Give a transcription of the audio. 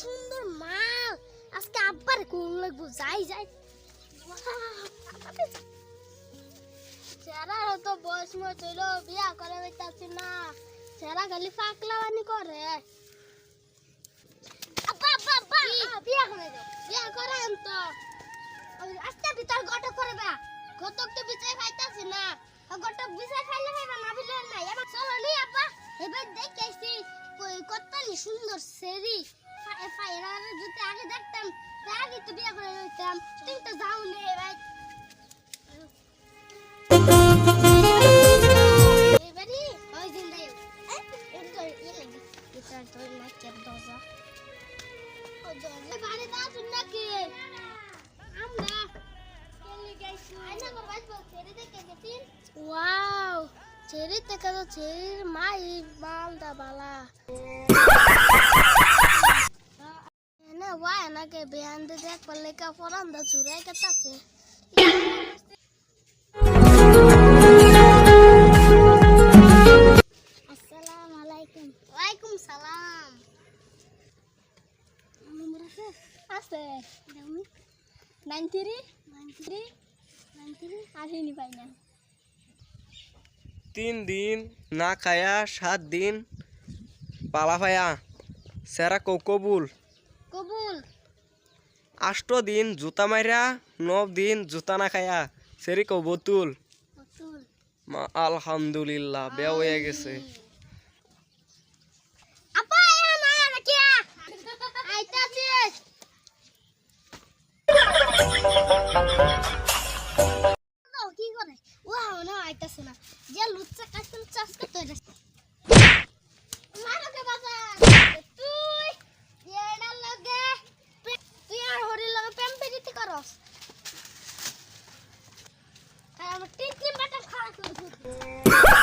সুন্দর মাল আজকে আব্বার কোন লাগবো যাই যাই চেহারা তো বয়স মত হইলো বিয়া করে হইতাছি না চেহারা খালি পাকলাওয়ানি করে আব্বা আব্বা আব্বা বিয়া করে দাও বিয়া করেন তো আজকে ভিতর গটক করবে গটক তো বিছাই খাইতাছি না গটক বিছাই খাইলে খাইবা না বিলে না এবার চলো নি আব্বা এবার দেখেছি কতলি সুন্দর সেরি ফাইরার যদি আগে দেখতাম আগে তো বিয়ে করে নিতাম তুমি তো যাও নে ভাই এবারে ওই দিন দাও এটা এটা তো না কেন দজা ও দজা বাড়ি না শুন নাকি আমরা কেলি গাইছি আইনা করবাই সেরি দেখে গেছিন ওয়াও চেরি থেকে তো চেরির মাই মালদা বালা না ওয়া না কে বেয়ান দে দেখ পল্লে কা ফরান্দা চুরাই কাটাছে আসসালামু আলাইকুম ওয়ালাইকুম সালাম নম্বর আছে দামি 93 আসেনি পাই না 3 दिन ना खाया 7 दिन पाला पाया सेरा को कबूल কবুল 8 दिन जूता मारिया 9 दिन जूता ना खाया सेरी को बोतुल কতুল मा अल्हम्दुलिल्लाह बेया হয়ে গেছে আপা এ না নাকি আইতাছি কি করে ওয়াও না আইতাছে না যে লুচ্চা কাটল চাষ করতে যাচ্ছে মারকে বাবা তুই এডা লগে তুই আর হরি লগে প্রেম পেরিতি করস আমার টিটনি বাটা খারাপ করে